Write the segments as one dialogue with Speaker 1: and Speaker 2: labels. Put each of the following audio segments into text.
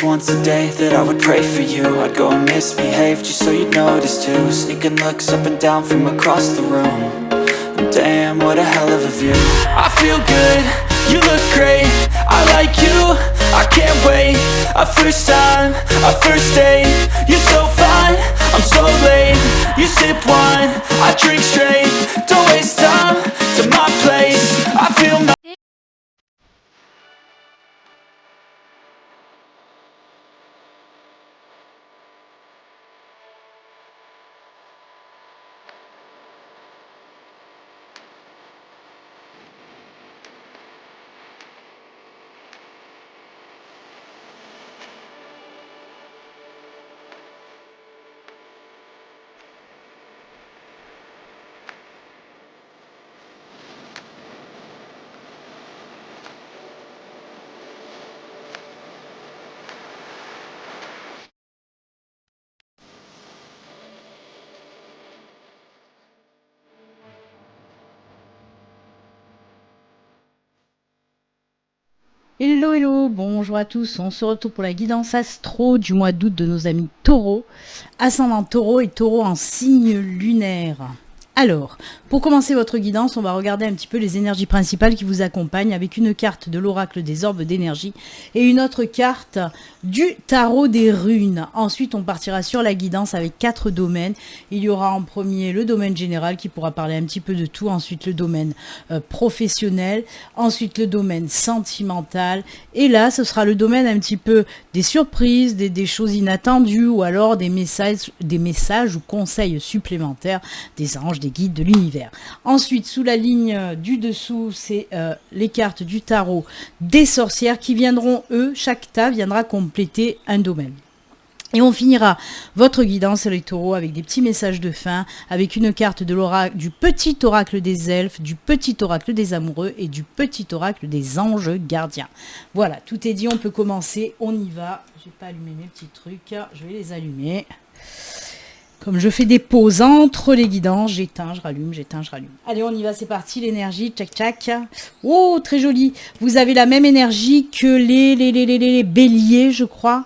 Speaker 1: once a day that I would pray for you. I'd go and misbehave just so you'd notice too. Sneaking looks up and down from across the room. And damn, what a hell of a view. I feel good, you look great, I like you, I can't wait. A first time, a first date, you're so fine, I'm so late. You sip wine, I drink straight. Don't waste time to my place. I feel my
Speaker 2: Hello, hello, bonjour à tous, on se retrouve pour la guidance astro du mois d'août de nos amis taureaux, ascendant taureau et taureau en signe lunaire. Alors, pour commencer votre guidance, on va regarder un petit peu les énergies principales qui vous accompagnent avec une carte de l'oracle des orbes d'énergie et une autre carte du tarot des runes. Ensuite, on partira sur la guidance avec 4 domaines. Il y aura en premier le domaine général qui pourra parler un petit peu de tout, ensuite le domaine professionnel, ensuite le domaine sentimental et là, ce sera le domaine un petit peu des surprises, des choses inattendues ou alors des messages ou conseils supplémentaires des anges, des guides de l'univers. Ensuite, sous la ligne du dessous, c'est les cartes du tarot des sorcières qui viendront, chaque tas viendra compléter un domaine. Et on finira votre guidance les taureaux avec des petits messages de fin, avec une carte de l'oracle, du petit oracle des elfes, du petit oracle des amoureux et du petit oracle des anges gardiens. Voilà, tout est dit, on peut commencer, on y va. J'ai pas allumé mes petits trucs, je vais les allumer. Comme je fais des pauses entre les guidances, j'éteins, je rallume, j'éteins, je rallume. Allez, on y va, c'est parti, l'énergie, tchac tchac. Oh, très joli. Vous avez la même énergie que les béliers, je crois.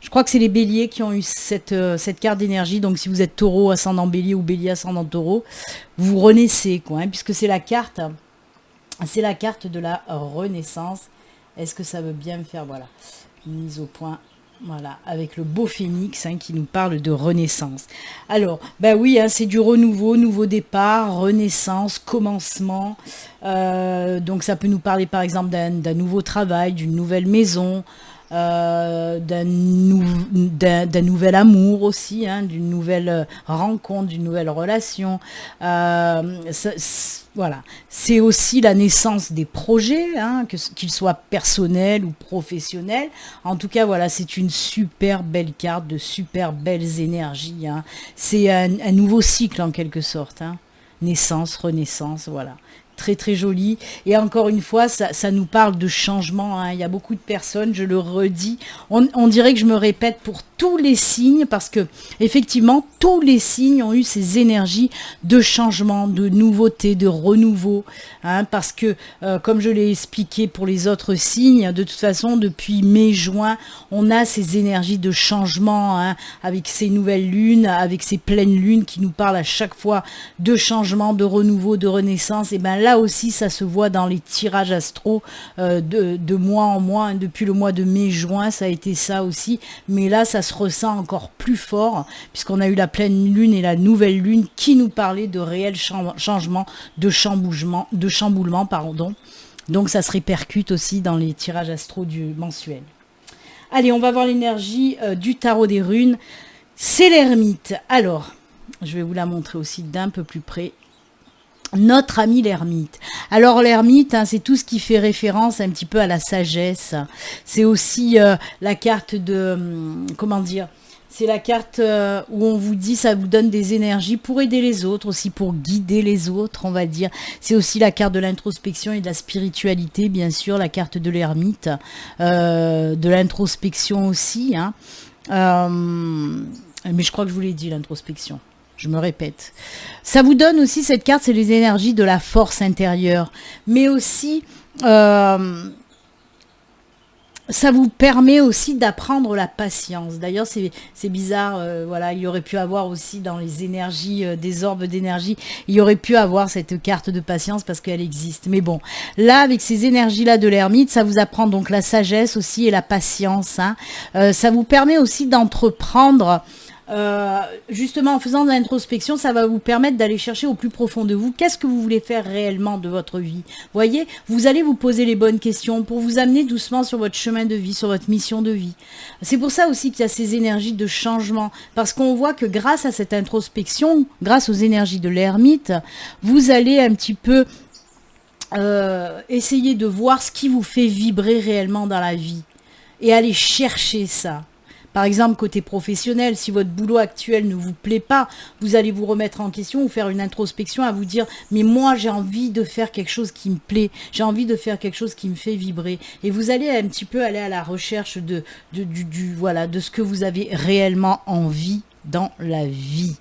Speaker 2: Je crois que c'est les béliers qui ont eu cette carte d'énergie. Donc, si vous êtes taureau, ascendant bélier ou bélier, ascendant taureau, vous renaissez, quoi, hein, puisque c'est la carte de la renaissance. Est-ce que ça veut bien me faire, voilà, une mise au point. Voilà, avec le beau phénix qui nous parle de renaissance. Alors, bah oui, c'est du renouveau, nouveau départ, renaissance, commencement. Donc ça peut nous parler par exemple d'un nouveau travail, d'une nouvelle maison, d'un nouvel amour aussi, d'une nouvelle rencontre, d'une nouvelle relation. Voilà, c'est aussi la naissance des projets, qu'ils soient personnels ou professionnels. En tout cas, voilà, c'est une super belle carte, de super belles énergies. C'est un nouveau cycle en quelque sorte. Naissance, renaissance, voilà. Très très joli. Et encore une fois, ça nous parle de changement. Il y a beaucoup de personnes, je le redis, on dirait que je me répète pour tous les signes, parce que effectivement, tous les signes ont eu ces énergies de changement, de nouveauté, de renouveau. Parce que, comme je l'ai expliqué pour les autres signes, de toute façon, depuis mai-juin, on a ces énergies de changement, avec ces nouvelles lunes, avec ces pleines lunes qui nous parlent à chaque fois de changement, de renouveau, de renaissance. Et bien là aussi, ça se voit dans les tirages astro de mois en mois. Depuis le mois de mai-juin, ça a été ça aussi. Mais là, ça se ressent encore plus fort, puisqu'on a eu la pleine lune et la nouvelle lune qui nous parlaient de réels changements, de chamboulement, pardon. Donc ça se répercute aussi dans les tirages astro du mensuel. Allez, on va voir l'énergie du tarot des runes. C'est l'ermite. Alors, je vais vous la montrer aussi d'un peu plus près. Notre ami l'ermite. Alors l'ermite, c'est tout ce qui fait référence un petit peu à la sagesse. C'est aussi la carte de... comment dire ? C'est la carte où on vous dit, ça vous donne des énergies pour aider les autres, aussi pour guider les autres, on va dire. C'est aussi la carte de l'introspection et de la spiritualité, bien sûr, la carte de l'ermite, de l'introspection aussi. Mais je crois que je vous l'ai dit, l'introspection. Je me répète. Ça vous donne aussi, cette carte, c'est les énergies de la force intérieure. Mais aussi... ça vous permet aussi d'apprendre la patience. D'ailleurs, c'est bizarre, voilà, il y aurait pu avoir aussi dans les énergies, des orbes d'énergie, il y aurait pu avoir cette carte de patience parce qu'elle existe. Mais bon, là, avec ces énergies-là de l'ermite, ça vous apprend donc la sagesse aussi et la patience. Hein. Ça vous permet aussi d'entreprendre. Justement, en faisant de l'introspection, ça va vous permettre d'aller chercher au plus profond de vous. Qu'est-ce que vous voulez faire réellement de votre vie? Voyez, vous allez vous poser les bonnes questions pour vous amener doucement sur votre chemin de vie, sur votre mission de vie. C'est pour ça aussi qu'il y a ces énergies de changement, parce qu'on voit que grâce à cette introspection, grâce aux énergies de l'ermite, vous allez un petit peu essayer de voir ce qui vous fait vibrer réellement dans la vie et aller chercher ça. Par exemple, côté professionnel, si votre boulot actuel ne vous plaît pas, vous allez vous remettre en question ou faire une introspection à vous dire « mais moi j'ai envie de faire quelque chose qui me plaît, j'ai envie de faire quelque chose qui me fait vibrer ». Et vous allez un petit peu aller à la recherche voilà, de ce que vous avez réellement envie dans la vie.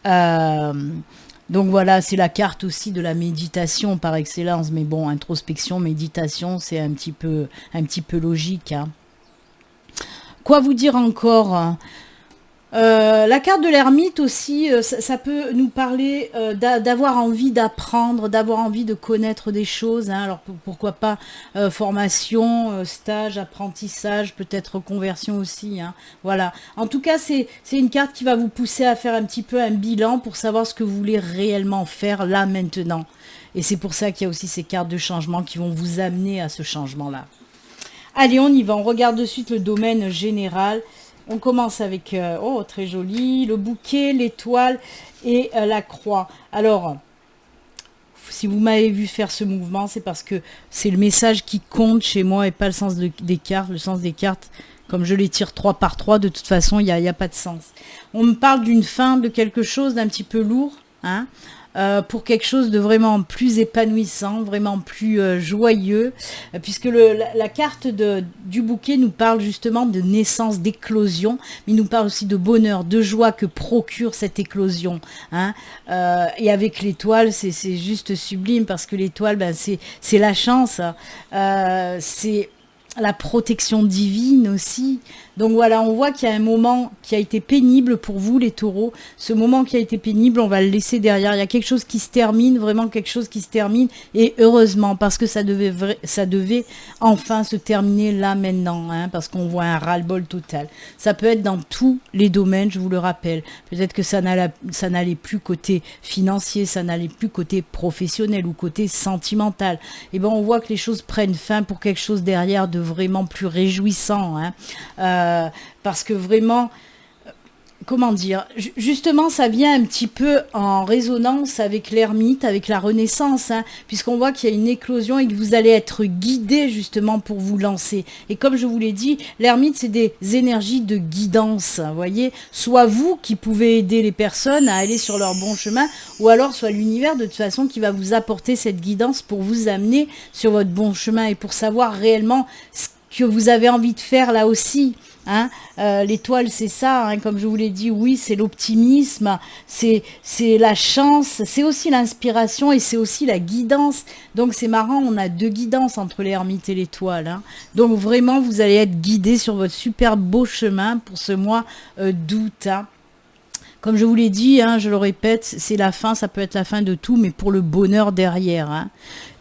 Speaker 2: Donc voilà, c'est la carte aussi de la méditation par excellence. Mais bon, introspection, méditation, c'est un petit peu logique, hein. Quoi vous dire encore? La carte de l'ermite aussi, ça peut nous parler d'avoir envie d'apprendre, d'avoir envie de connaître des choses. Hein. Alors pourquoi pas formation, stage, apprentissage, peut-être conversion aussi. Hein. Voilà. En tout cas, c'est une carte qui va vous pousser à faire un petit peu un bilan pour savoir ce que vous voulez réellement faire là maintenant. Et c'est pour ça qu'il y a aussi ces cartes de changement qui vont vous amener à ce changement-là. Allez, on y va, on regarde de suite le domaine général. On commence avec, oh, très joli, le bouquet, l'étoile et la croix. Alors, si vous m'avez vu faire ce mouvement, c'est parce que c'est le message qui compte chez moi et pas le sens des cartes. Le sens des cartes, comme je les tire 3 par 3, de toute façon, il n'y a pas de sens. On me parle d'une fin, de quelque chose d'un petit peu lourd, hein, pour quelque chose de vraiment plus épanouissant, vraiment plus joyeux, puisque la carte du bouquet nous parle justement de naissance, d'éclosion, mais il nous parle aussi de bonheur, de joie que procure cette éclosion. Hein. Et avec l'étoile, c'est juste sublime, parce que l'étoile, ben, c'est la chance, c'est la protection divine aussi. Donc voilà, on voit qu'il y a un moment qui a été pénible pour vous les taureaux. Ce moment qui a été pénible, on va le laisser derrière. Il y a quelque chose qui se termine, vraiment quelque chose qui se termine. Et heureusement, parce que ça devait enfin se terminer là maintenant. Hein, parce qu'on voit un ras-le-bol total. Ça peut être dans tous les domaines, je vous le rappelle. Peut-être que ça n'allait plus côté financier, ça n'allait plus côté professionnel ou côté sentimental. Et ben on voit que les choses prennent fin pour quelque chose derrière de vraiment plus réjouissant. Hein. Parce que vraiment, comment dire, justement ça vient un petit peu en résonance avec l'ermite, avec la renaissance, hein, puisqu'on voit qu'il y a une éclosion et que vous allez être guidé justement pour vous lancer. Et comme je vous l'ai dit, l'ermite c'est des énergies de guidance, vous voyez, soit vous qui pouvez aider les personnes à aller sur leur bon chemin, ou alors soit l'univers de toute façon qui va vous apporter cette guidance pour vous amener sur votre bon chemin et pour savoir réellement ce que vous avez envie de faire là aussi. Hein, l'étoile c'est ça, hein, comme je vous l'ai dit, oui c'est l'optimisme, c'est la chance, c'est aussi l'inspiration et c'est aussi la guidance. Donc c'est marrant, on a 2 guidances entre l'ermite et l'étoile. Hein. Donc vraiment vous allez être guidé sur votre super beau chemin pour ce mois d'août. Hein. Comme je vous l'ai dit, hein, je le répète, c'est la fin, ça peut être la fin de tout, mais pour le bonheur derrière. Hein.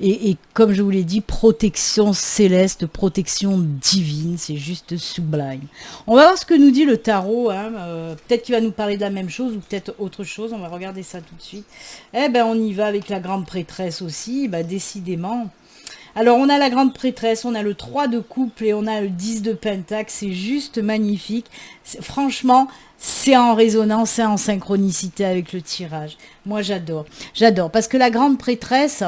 Speaker 2: Et comme je vous l'ai dit, protection céleste, protection divine, c'est juste sublime. On va voir ce que nous dit le tarot. Hein. Peut-être qu'il va nous parler de la même chose ou peut-être autre chose. On va regarder ça tout de suite. Eh ben, on y va avec la grande prêtresse aussi, ben, décidément. Alors, on a la grande prêtresse, on a le 3 de couple et on a le 10 de pentacle. C'est juste magnifique. Franchement, c'est en résonance, c'est en synchronicité avec le tirage. Moi, j'adore. J'adore. Parce que la grande prêtresse,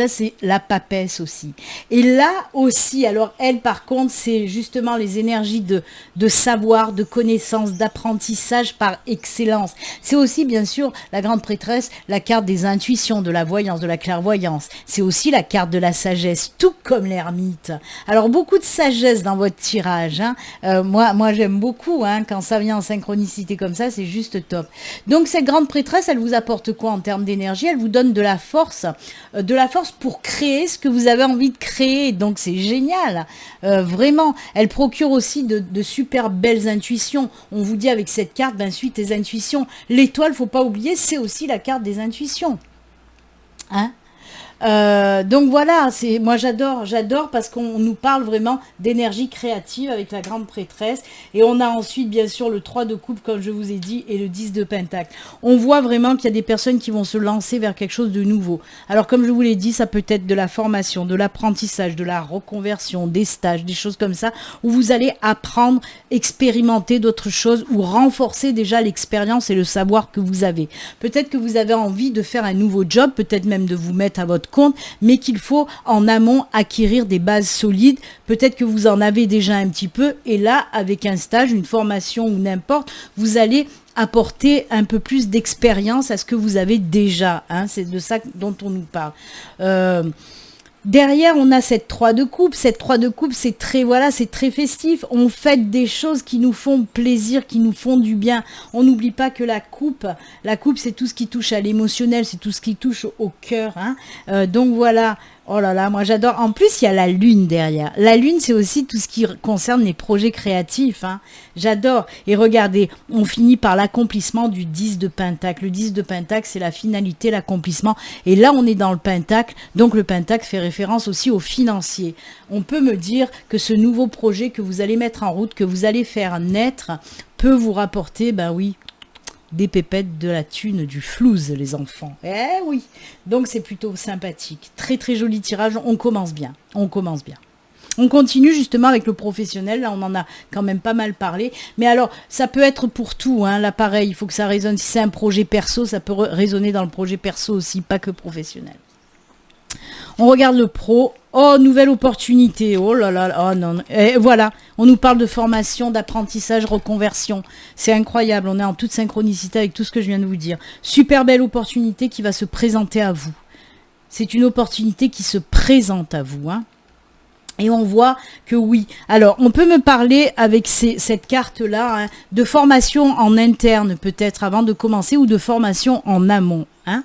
Speaker 2: c'est la papesse aussi. Et là aussi, alors elle, par contre, c'est justement les énergies de savoir, de connaissance, d'apprentissage par excellence. C'est aussi, bien sûr, la grande prêtresse, la carte des intuitions, de la voyance, de la clairvoyance. C'est aussi la carte de la sagesse, tout comme l'ermite. Alors, beaucoup de sagesse dans votre tirage. Hein. Moi, j'aime beaucoup. Hein, quand ça vient en synchronicité comme ça, c'est juste top. Donc, cette grande prêtresse, elle vous apporte quoi en termes d'énergie? Elle vous donne de la force, de la force pour créer ce que vous avez envie de créer. Donc c'est génial, vraiment. Elle procure aussi de super belles intuitions. On vous dit avec cette carte, ben suis tes intuitions. L'étoile, faut pas oublier, c'est aussi la carte des intuitions. Hein? Donc voilà, moi j'adore parce qu'on nous parle vraiment d'énergie créative avec la grande prêtresse, et on a ensuite bien sûr le 3 de coupe comme je vous ai dit et le 10 de pentacle. On voit vraiment qu'il y a des personnes qui vont se lancer vers quelque chose de nouveau. Alors comme je vous l'ai dit, ça peut être de la formation, de l'apprentissage, de la reconversion, des stages, des choses comme ça, où vous allez apprendre, expérimenter d'autres choses ou renforcer déjà l'expérience et le savoir que vous avez. Peut-être que vous avez envie de faire un nouveau job, peut-être même de vous mettre à votre compte, mais qu'il faut en amont acquérir des bases solides. Peut-être que vous en avez déjà un petit peu, et là, avec un stage, une formation ou n'importe, vous allez apporter un peu plus d'expérience à ce que vous avez déjà. Hein, c'est de ça dont on nous parle. Derrière, on a cette 3 de coupe. Cette 3 de coupe, c'est très, voilà, c'est très festif. On fait des choses qui nous font plaisir, qui nous font du bien. On n'oublie pas que la coupe, c'est tout ce qui touche à l'émotionnel, c'est tout ce qui touche au cœur. Hein. Donc voilà. Oh là là, moi j'adore. En plus, il y a la lune derrière. La lune, c'est aussi tout ce qui concerne les projets créatifs. Hein. J'adore. Et regardez, on finit par l'accomplissement du 10 de pentacle. Le 10 de pentacle, c'est la finalité, l'accomplissement. Et là, on est dans le pentacle. Donc le pentacle fait référence aussi au financier. On peut me dire que ce nouveau projet que vous allez mettre en route, que vous allez faire naître, peut vous rapporter, ben oui, des pépettes, de la thune, du flouze, les enfants. Eh oui, donc c'est plutôt sympathique. Très très joli tirage, on commence bien, on commence bien. On continue justement avec le professionnel, là on en a quand même pas mal parlé, mais alors ça peut être pour tout, hein, là pareil, il faut que ça résonne, si c'est un projet perso, ça peut résonner dans le projet perso aussi, pas que professionnel. On regarde le pro. Oh, nouvelle opportunité. Oh là là. Oh non. Et voilà. On nous parle de formation, d'apprentissage, reconversion. C'est incroyable. On est en toute synchronicité avec tout ce que je viens de vous dire. Super belle opportunité qui va se présenter à vous. C'est une opportunité qui se présente à vous. Hein. Et on voit que oui. Alors, on peut me parler avec cette carte-là hein, de formation en interne peut-être avant de commencer ou de formation en amont. Hein.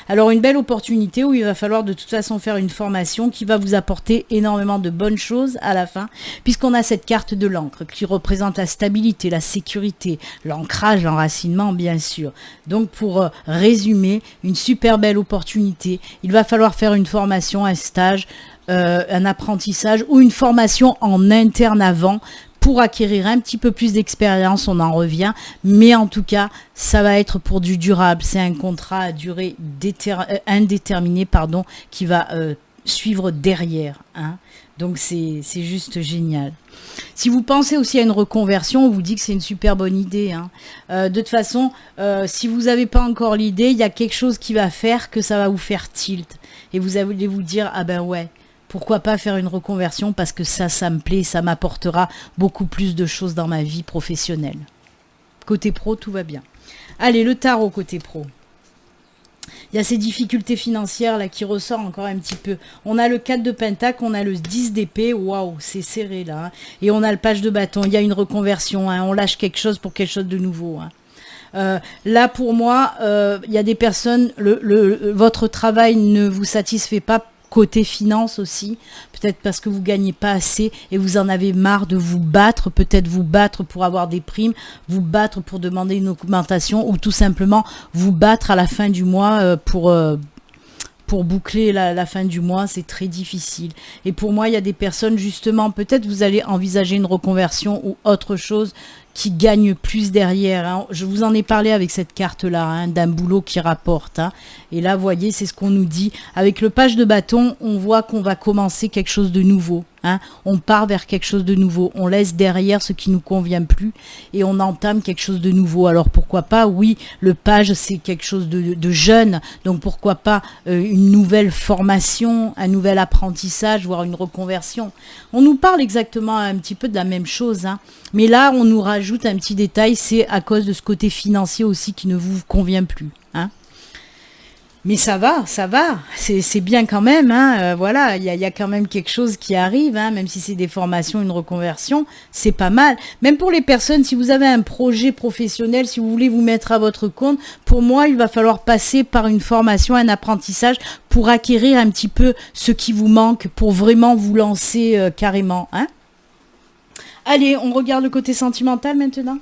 Speaker 2: Alors, une belle opportunité où il va falloir de toute façon faire une formation qui va vous apporter énormément de bonnes choses à la fin, puisqu'on a cette carte de l'encre qui représente la stabilité, la sécurité, l'ancrage, l'enracinement, bien sûr. Donc, pour résumer, une super belle opportunité. Il va falloir faire une formation, un stage, un apprentissage ou une formation en interne avant pour acquérir un petit peu plus d'expérience, on en revient, mais en tout cas, ça va être pour du durable. C'est un contrat à durée indéterminée, qui va suivre derrière. Hein. Donc c'est juste génial. Si vous pensez aussi à une reconversion, on vous dit que c'est une super bonne idée. Hein. De toute façon, si vous n'avez pas encore l'idée, il y a quelque chose qui va faire que ça va vous faire tilt. Et vous allez vous dire, ah ben ouais, pourquoi pas faire une reconversion parce que ça me plaît, ça m'apportera beaucoup plus de choses dans ma vie professionnelle. Côté pro, tout va bien. Allez, le tarot côté pro. Il y a ces difficultés financières là qui ressortent encore un petit peu. On a le 4 de pentacle, on a le 10 d'épée, waouh, c'est serré là. Hein. Et on a le page de bâton, il y a une reconversion, hein. On lâche quelque chose pour quelque chose de nouveau. Hein. Là pour moi, il y a des personnes, votre travail ne vous satisfait pas. Côté finance aussi, peut-être parce que vous gagnez pas assez et vous en avez marre de vous battre, peut-être vous battre pour avoir des primes, vous battre pour demander une augmentation ou tout simplement vous battre à la fin du mois pour boucler la fin du mois, c'est très difficile. Et pour moi, il y a des personnes, justement, peut-être vous allez envisager une reconversion ou autre chose qui gagne plus derrière. Hein. Je vous en ai parlé avec cette carte-là, hein, d'un boulot qui rapporte. Hein. Et là, vous voyez, c'est ce qu'on nous dit. Avec le page de bâton, on voit qu'on va commencer quelque chose de nouveau. Hein. On part vers quelque chose de nouveau. On laisse derrière ce qui nous convient plus et on entame quelque chose de nouveau. Alors pourquoi pas, oui, le page, c'est quelque chose de jeune. Donc pourquoi pas une nouvelle formation, un nouvel apprentissage, voire une reconversion. On nous parle exactement un petit peu de la même chose. Hein. Mais là, on nous rajoute un petit détail, c'est à cause de ce côté financier aussi qui ne vous convient plus. Hein. Mais ça va, c'est bien quand même, hein, voilà, il y a quand même quelque chose qui arrive, hein, même si c'est des formations, une reconversion, c'est pas mal. Même pour les personnes, si vous avez un projet professionnel, si vous voulez vous mettre à votre compte, pour moi, il va falloir passer par une formation, un apprentissage pour acquérir un petit peu ce qui vous manque, pour vraiment vous lancer carrément, hein. Allez, on regarde le côté sentimental maintenant.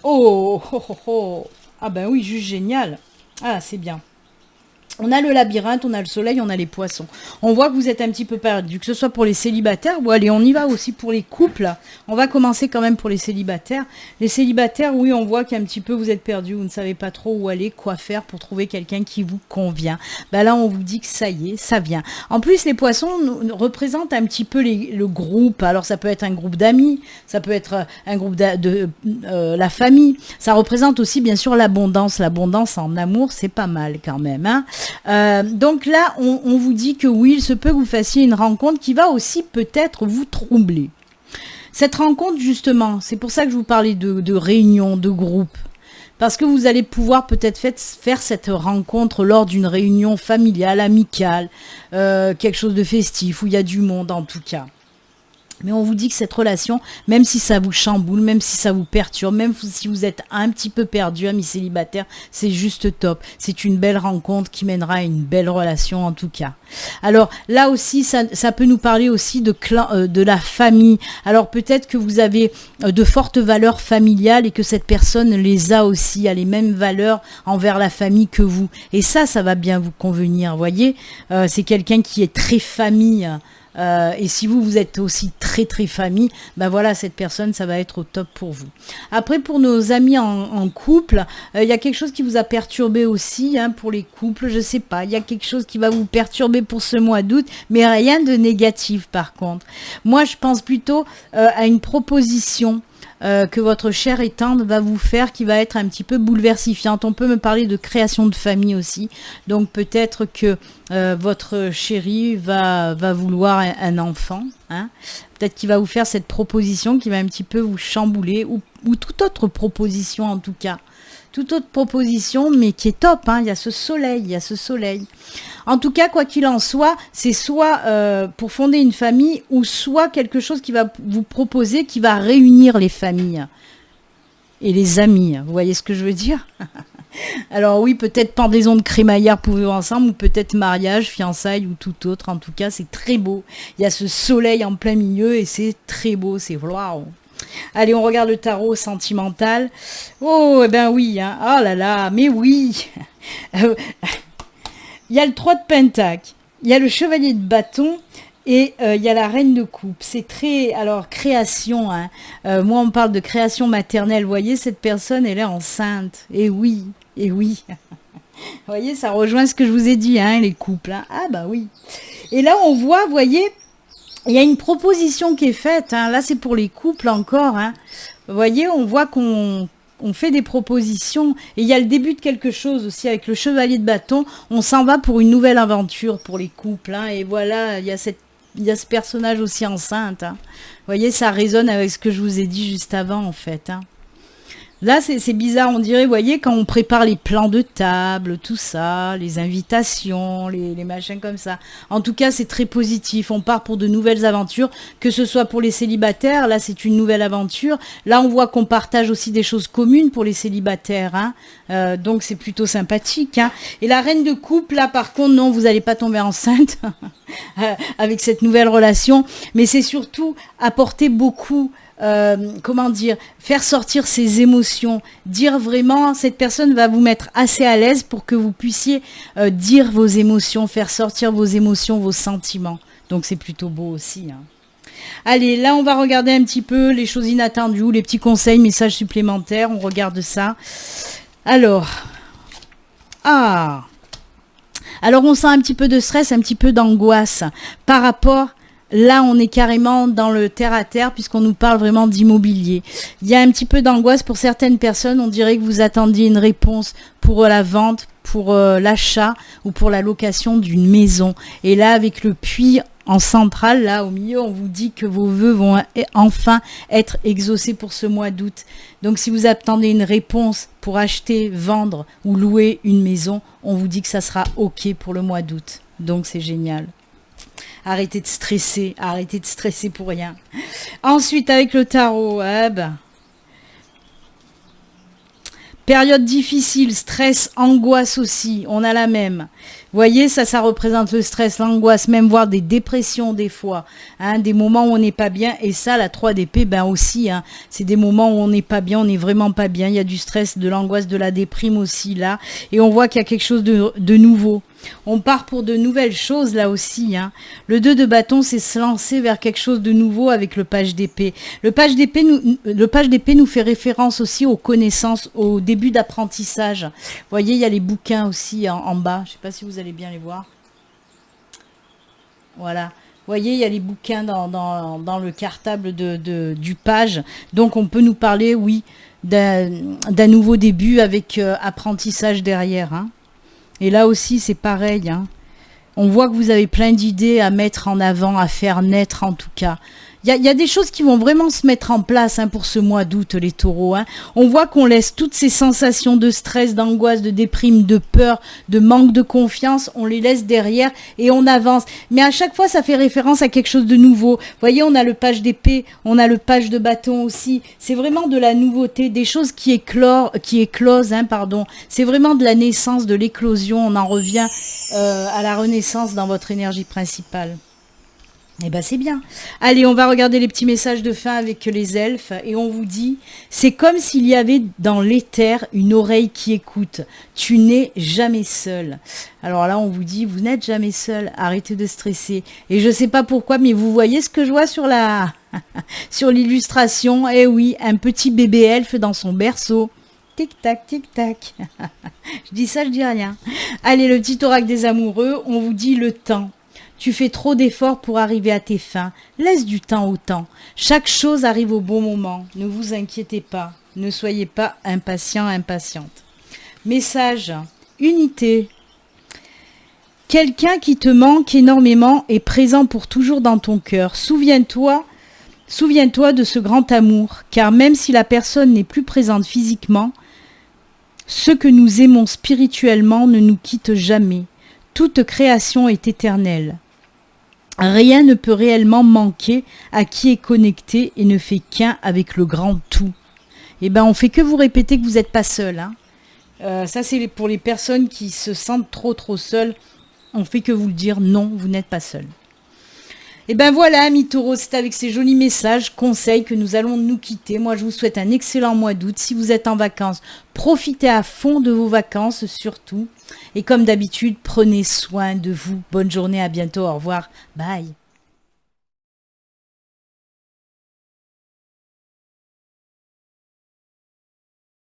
Speaker 2: Oh, oh, oh, oh. Ah ben oui, juste génial. Ah, c'est bien. On a le labyrinthe, on a le soleil, on a les poissons. On voit que vous êtes un petit peu perdu, que ce soit pour les célibataires, ou allez, on y va aussi pour les couples. On va commencer quand même pour les célibataires. Les célibataires, oui, on voit qu'un petit peu vous êtes perdu, vous ne savez pas trop où aller, quoi faire pour trouver quelqu'un qui vous convient. Ben là, on vous dit que ça y est, ça vient. En plus, les poissons représentent un petit peu le groupe. Alors, ça peut être un groupe d'amis, ça peut être un groupe de la famille. Ça représente aussi, bien sûr, l'abondance. L'abondance en amour, c'est pas mal quand même, hein. Donc là, on vous dit que oui, il se peut que vous fassiez une rencontre qui va aussi peut-être vous troubler. Cette rencontre, justement, c'est pour ça que je vous parlais de réunion, de groupe. Parce que vous allez pouvoir peut-être faire cette rencontre lors d'une réunion familiale, amicale, quelque chose de festif, où il y a du monde en tout cas. Mais on vous dit que cette relation, même si ça vous chamboule, même si ça vous perturbe, même si vous êtes un petit peu perdu, amis célibataires, c'est juste top. C'est une belle rencontre qui mènera à une belle relation en tout cas. Alors là aussi, ça peut nous parler aussi de la famille. Alors peut-être que vous avez de fortes valeurs familiales et que cette personne les a aussi, a les mêmes valeurs envers la famille que vous. Et ça va bien vous convenir, voyez. C'est quelqu'un qui est très famille. Et si vous êtes aussi très famille, ben voilà, cette personne, ça va être au top pour vous. Après, pour nos amis en couple, il y a quelque chose qui vous a perturbé aussi, hein, pour les couples, je sais pas, il y a quelque chose qui va vous perturber pour ce mois d'août, mais rien de négatif par contre. Moi, je pense plutôt à une proposition que votre chère et tendre va vous faire, qui va être un petit peu bouleversifiante. On peut me parler de création de famille aussi. Donc peut-être que votre chéri va vouloir un enfant. Hein. Peut-être qu'il va vous faire cette proposition qui va un petit peu vous chambouler, ou toute autre proposition en tout cas. Toute autre proposition, mais qui est top, hein. Il y a ce soleil. En tout cas, quoi qu'il en soit, c'est soit pour fonder une famille, ou soit quelque chose qui va vous proposer, qui va réunir les familles et les amis. Vous voyez ce que je veux dire? Alors oui, peut-être pendaison de crémaillère pour vivre ensemble, ou peut-être mariage, fiançailles, ou tout autre. En tout cas, c'est très beau. Il y a ce soleil en plein milieu, et c'est très beau, c'est waouh. Allez, on regarde le tarot sentimental. Oh, eh ben oui, hein. Oh là là, mais oui. Il y a le 3 de pentacle, il y a le chevalier de bâton, et il y a la reine de coupe. C'est très... Alors, création, hein. Moi, on parle de création maternelle. Vous voyez, cette personne, elle est enceinte. Et oui. Vous voyez, ça rejoint ce que je vous ai dit, hein, les couples. Hein. Ah bah oui. Et là, on voit, vous voyez... Il y a une proposition qui est faite, hein. Là c'est pour les couples encore, hein. Vous voyez, on voit qu'on fait des propositions, et il y a le début de quelque chose aussi avec le chevalier de bâton. On s'en va pour une nouvelle aventure pour les couples, hein. Et voilà, il y a ce personnage aussi enceinte, hein. Vous voyez, ça résonne avec ce que je vous ai dit juste avant en fait, hein. Là, c'est bizarre, on dirait, vous voyez, quand on prépare les plans de table, tout ça, les invitations, les machins comme ça. En tout cas, c'est très positif. On part pour de nouvelles aventures, que ce soit pour les célibataires. Là, c'est une nouvelle aventure. Là, on voit qu'on partage aussi des choses communes pour les célibataires, hein. Donc, c'est plutôt sympathique, hein. Et la reine de coupe, là, par contre, non, vous n'allez pas tomber enceinte avec cette nouvelle relation. Mais c'est surtout apporter beaucoup... comment dire, faire sortir ses émotions, dire vraiment, cette personne va vous mettre assez à l'aise pour que vous puissiez dire vos émotions, faire sortir vos émotions, vos sentiments. Donc c'est plutôt beau aussi, hein. Allez, là on va regarder un petit peu les choses inattendues, ou les petits conseils, messages supplémentaires, on regarde ça. Alors, on sent un petit peu de stress, un petit peu d'angoisse par rapport... Là, on est carrément dans le terre-à-terre puisqu'on nous parle vraiment d'immobilier. Il y a un petit peu d'angoisse pour certaines personnes. On dirait que vous attendiez une réponse pour la vente, pour l'achat ou pour la location d'une maison. Et là, avec le puits En centrale, là, au milieu, on vous dit que vos vœux vont enfin être exaucés pour ce mois d'août. Donc, si vous attendez une réponse pour acheter, vendre ou louer une maison, on vous dit que ça sera OK pour le mois d'août. Donc, c'est génial. Arrêtez de stresser pour rien. Ensuite, avec le tarot, période difficile, stress, angoisse aussi, on a la même. Vous voyez, ça représente le stress, l'angoisse, même voire des dépressions des fois, hein, des moments où on n'est pas bien. Et ça, la 3 d'épée, ben aussi, hein, c'est des moments où on n'est pas bien, on n'est vraiment pas bien. Il y a du stress, de l'angoisse, de la déprime aussi là. Et on voit qu'il y a quelque chose de nouveau. On part pour de nouvelles choses là aussi. Hein. Le 2 de bâton, c'est se lancer vers quelque chose de nouveau avec le page d'épée. Le page d'épée nous fait référence aussi aux connaissances, au début d'apprentissage. Vous voyez, il y a les bouquins aussi en bas. Je ne sais pas si vous allez bien les voir. Voilà. Vous voyez, il y a les bouquins dans le cartable du page. Donc, on peut nous parler, oui, d'un nouveau début avec apprentissage derrière. Hein. Et là aussi, c'est pareil. Hein. On voit que vous avez plein d'idées à mettre en avant, à faire naître en tout cas. Il y a des choses qui vont vraiment se mettre en place hein, pour ce mois d'août, les taureaux. Hein. On voit qu'on laisse toutes ces sensations de stress, d'angoisse, de déprime, de peur, de manque de confiance, on les laisse derrière et on avance. Mais à chaque fois, ça fait référence à quelque chose de nouveau. Vous voyez, on a le page d'épée, on a le page de bâton aussi. C'est vraiment de la nouveauté, des choses qui éclosent. Hein, pardon. C'est vraiment de la naissance, de l'éclosion. On en revient à la renaissance dans votre énergie principale. Eh ben c'est bien. Allez, on va regarder les petits messages de fin avec les elfes et on vous dit, c'est comme s'il y avait dans l'éther une oreille qui écoute. Tu n'es jamais seul. Alors là, on vous dit, vous n'êtes jamais seul. Arrêtez de stresser. Et je sais pas pourquoi, mais vous voyez ce que je vois sur sur l'illustration. Eh oui, un petit bébé elfe dans son berceau. Tic-tac, tic-tac. Je dis ça, je dis rien. Allez, le petit oracle des amoureux, on vous dit le temps. Tu fais trop d'efforts pour arriver à tes fins. Laisse du temps au temps. Chaque chose arrive au bon moment. Ne vous inquiétez pas. Ne soyez pas impatient, impatiente. Message. Unité. Quelqu'un qui te manque énormément est présent pour toujours dans ton cœur. Souviens-toi de ce grand amour, car même si la personne n'est plus présente physiquement, ce que nous aimons spirituellement ne nous quitte jamais. Toute création est éternelle. Rien ne peut réellement manquer à qui est connecté et ne fait qu'un avec le grand tout. Eh bien, on fait que vous répéter que vous n'êtes pas seul. Hein. Ça, c'est pour les personnes qui se sentent trop seules. On fait que vous le dire, non, vous n'êtes pas seul. Et ben voilà, amis taureaux, c'est avec ces jolis messages, conseils que nous allons nous quitter. Moi, je vous souhaite un excellent mois d'août. Si vous êtes en vacances, profitez à fond de vos vacances surtout. Et comme d'habitude, prenez soin de vous. Bonne journée, à bientôt, au revoir, bye.